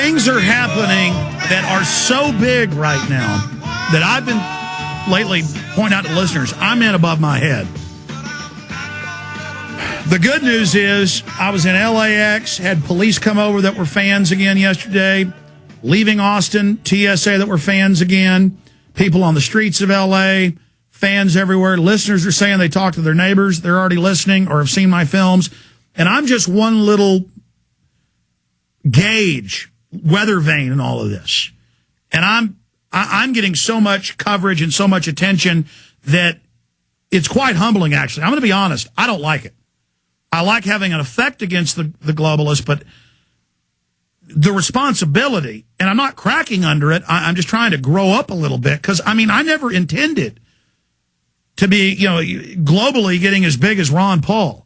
Things are happening that are so big right now that I've been lately pointing out to listeners, I'm in above my head. The good news is I was in LAX, had police come over that were fans again yesterday, leaving Austin, TSA that were fans again, people on the streets of LA, fans everywhere. Listeners are saying they talk to their neighbors, they're already listening or have seen my films, and I'm just one little gauge, weather vane in all of this. And I'm getting so much coverage and so much attention that it's quite humbling, actually. I'm going to be honest. I don't like it. I like having an effect against the globalists, but the responsibility, and I'm not cracking under it, I'm just trying to grow up a little bit, because, I mean, I never intended to be, globally getting as big as Ron Paul.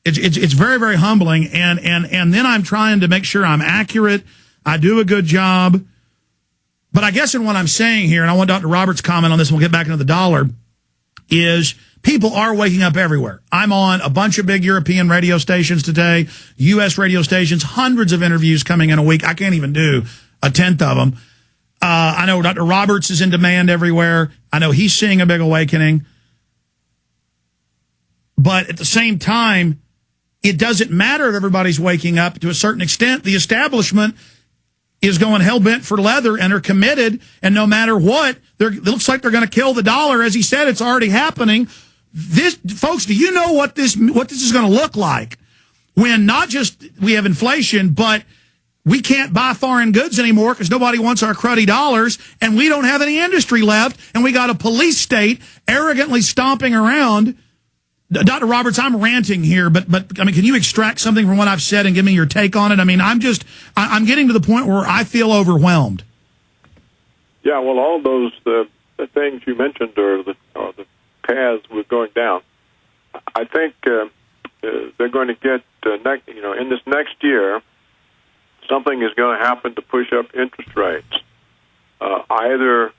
It's very, very humbling, and then I'm trying to make sure I'm accurate, I do a good job. But I guess in what I'm saying here, and I want Dr. Roberts' comment on this, and we'll get back into the dollar, is people are waking up everywhere. I'm on a bunch of big European radio stations today, U.S. radio stations, hundreds of interviews coming in a week. I can't even do a tenth of them. I know Dr. Roberts is in demand everywhere. I know he's seeing a big awakening. But at the same time, it doesn't matter if everybody's waking up. To a certain extent, the establishment is going hell-bent for leather and are committed, and no matter what, it looks like they're going to kill the dollar. As he said, it's already happening. Folks, do you know what this is going to look like when not just we have inflation, but we can't buy foreign goods anymore because nobody wants our cruddy dollars, and we don't have any industry left, and we got a police state arrogantly stomping around. Dr. Roberts, I'm ranting here, but I mean, can you extract something from what I've said and give me your take on it? I mean, I'm getting to the point where I feel overwhelmed. Yeah, well, all those the things you mentioned are the paths we're going down. I think they're going to get in this next year, something is going to happen to push up interest rates. Either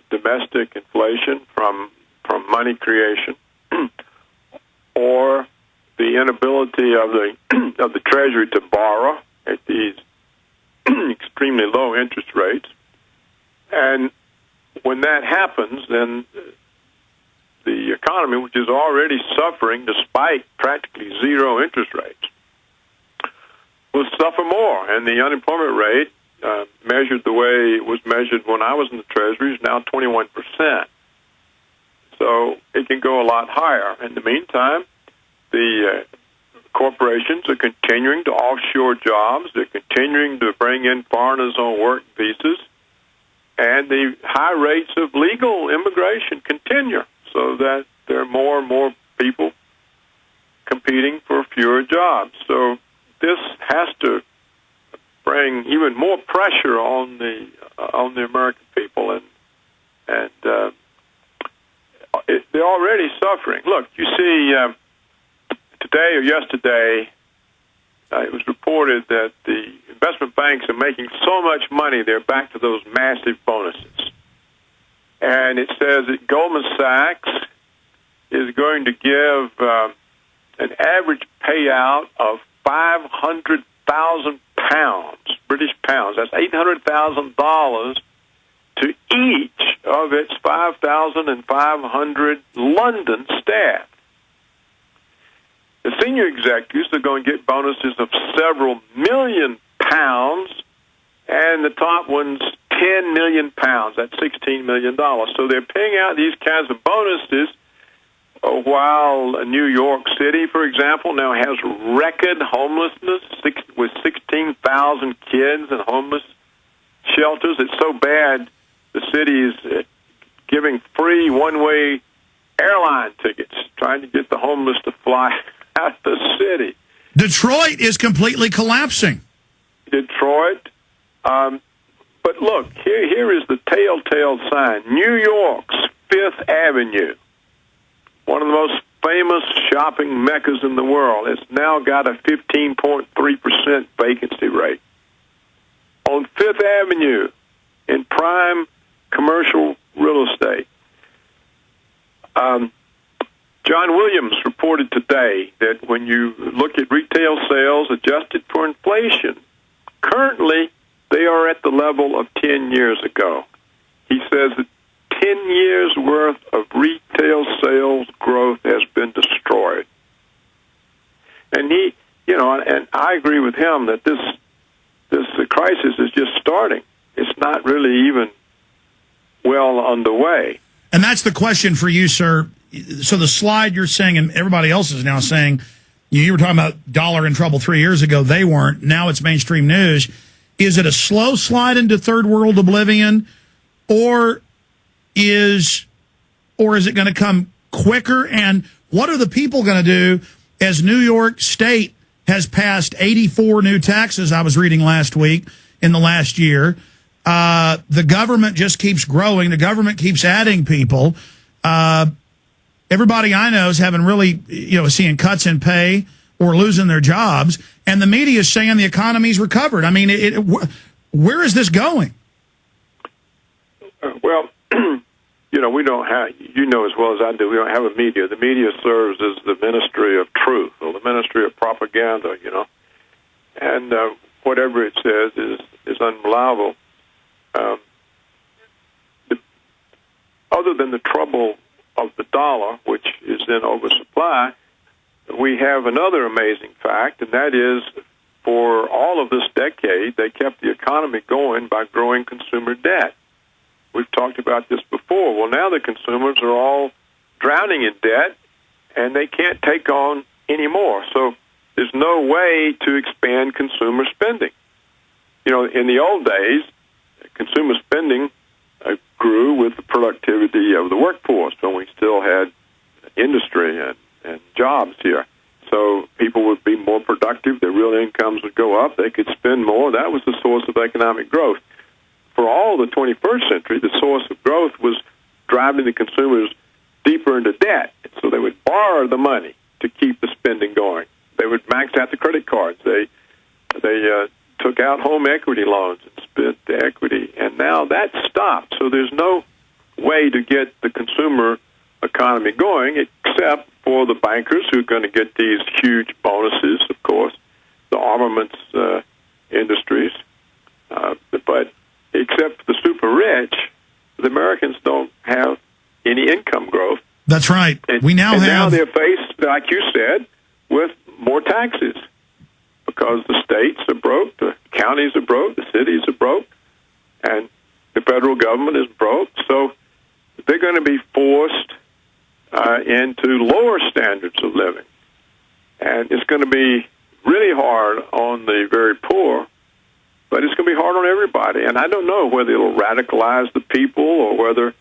domestic inflation from money creation, or the inability of the Treasury to borrow at these extremely low interest rates. And when that happens, then the economy, which is already suffering despite practically zero interest rates, will suffer more. And the unemployment rate, measured the way it was measured when I was in the Treasury, is now 21%. So it can go a lot higher. In the meantime, the corporations are continuing to offshore jobs. They're continuing to bring in foreigners on work visas. And the high rates of legal immigration continue, so that there are more and more people competing for fewer jobs. So this has to bring even more pressure on the American people, and they're already suffering. Look, you see, today or yesterday, it was reported that the investment banks are making so much money, they're back to those massive bonuses. And it says that Goldman Sachs is going to give an average payout of 500,000 pounds, British pounds. That's $800,000 to each of its 5,500 London staff. The senior executives are going to get bonuses of several million pounds, and the top ones 10 million pounds. That's $16 million. So they're paying out these kinds of bonuses while New York City, for example, now has record homelessness with 16,000 kids in homeless shelters. It's so bad the city is giving free one-way airline tickets, trying to get the homeless to fly out of the city. Detroit is completely collapsing. Detroit. But look, here is the telltale sign. New York's Fifth Avenue, one of the most famous shopping meccas in the world, has now got a 15.3% vacancy rate. On Fifth Avenue, in prime commercial real estate. John Williams reported today that when you look at retail sales adjusted for inflation, currently they are at the level of 10 years ago. He says that 10 years' worth of retail sales growth has been destroyed. And he, and I agree with him that this crisis is just starting. It's not really even well underway. And that's the question for you, sir. So the slide you're saying, and everybody else is now saying, you were talking about dollar in trouble 3 years ago. They weren't. Now it's mainstream news. Is it a slow slide into third world oblivion, or is it going to come quicker? And what are the people going to do as New York State has passed 84 new taxes, I was reading last week, in the last year? The government just keeps growing. The government keeps adding people. Everybody I know is having really, seeing cuts in pay or losing their jobs. And the media is saying the economy's recovered. I mean, where is this going? Well, we don't have, as well as I do, we don't have a media. The media serves as the ministry of truth or the ministry of propaganda, and whatever it says is unreliable. Other than the trouble of the dollar, which is in oversupply, we have another amazing fact, and that is for all of this decade, they kept the economy going by growing consumer debt. We've talked about this before. Well, now the consumers are all drowning in debt, and they can't take on any more. So there's no way to expand consumer spending. In the old days, consumer spending grew with the productivity of the workforce when we still had industry and jobs here. So people would be more productive, their real incomes would go up, they could spend more. That was the source of economic growth. For all the 21st century, the source of growth was driving the consumers deeper into debt. So they would borrow the money to keep the spending going. They would max out the credit cards. They took out home equity loans and spent the equity, and now that's stopped. So there's no way to get the consumer economy going except for the bankers who are going to get these huge bonuses, of course, the armaments industries. But except for the super rich, the Americans don't have any income growth. That's right. Now they're faced, like you said, with more taxes because the states are broke, the counties are broke, the cities are broke, and the federal government is broke. So they're going to be forced into lower standards of living. And it's going to be really hard on the very poor, but it's going to be hard on everybody. And I don't know whether it'll radicalize the people or whether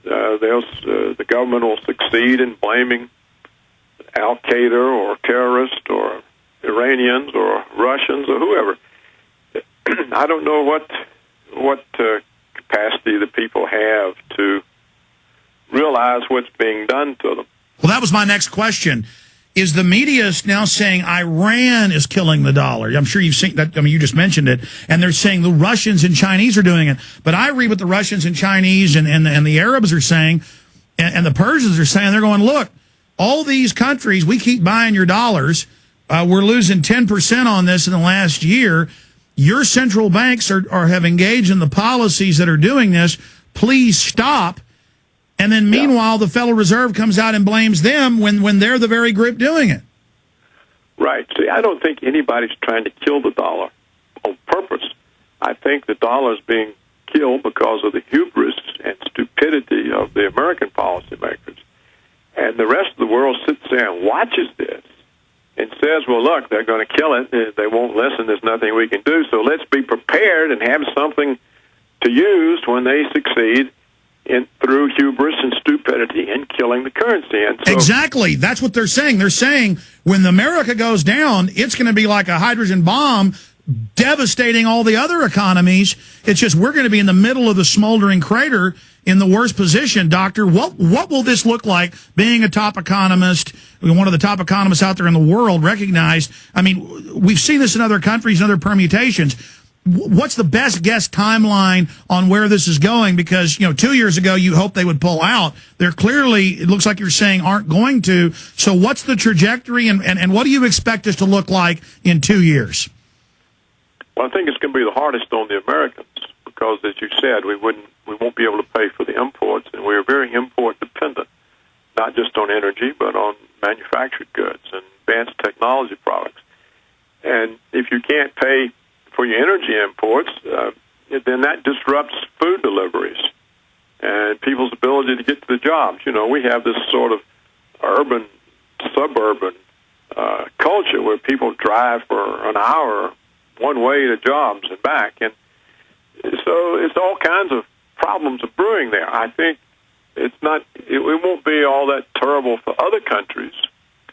the government will succeed in blaming Al-Qaeda or terrorists or Iranians or Russians or whoever. I don't know what capacity the people have to realize what's being done to them. Well, that was my next question. Is the media now saying Iran is killing the dollar? I'm sure you've seen that. I mean, you just mentioned it. And they're saying the Russians and Chinese are doing it. But I read what the Russians and Chinese and the Arabs are saying, and the Persians are saying. They're going, look, all these countries, we keep buying your dollars. We're losing 10% on this in the last year. Your central banks have engaged in the policies that are doing this. Please stop. And then meanwhile, the Federal Reserve comes out and blames them when they're the very group doing it. Right. See, I don't think anybody's trying to kill the dollar on purpose. I think the dollar is being killed because of the hubris and stupidity of the American policymakers. And the rest of the world sits there and watches this and says, well, look, they're going to kill it. They won't listen. There's nothing we can do. So let's be prepared and have something to use when they succeed through hubris and stupidity in killing the currency. And so, exactly. That's what they're saying. They're saying when America goes down, it's going to be like a hydrogen bomb devastating all the other economies. It's just we're going to be in the middle of the smoldering crater in the worst position. Doctor, what will this look like being a top economist, one of the top economists out there in the world, recognized? I mean, we've seen this in other countries and other permutations. What's the best guess timeline on where this is going? Because, 2 years ago, you hoped they would pull out. They're clearly, it looks like you're saying, aren't going to. So what's the trajectory and what do you expect us to look like in 2 years? Well, I think it's going to be the hardest on the Americans because, as you said, we won't be able to pay for the imports, and we're very import dependent, not just on energy, but on manufactured goods and advanced technology products. And if you can't pay for your energy imports, then that disrupts food deliveries and people's ability to get to the jobs. You know, we have this sort of urban, suburban culture where people drive for an hour one way to jobs and back. And so it's all kinds of problems brewing there. I think it won't be all that terrible for other countries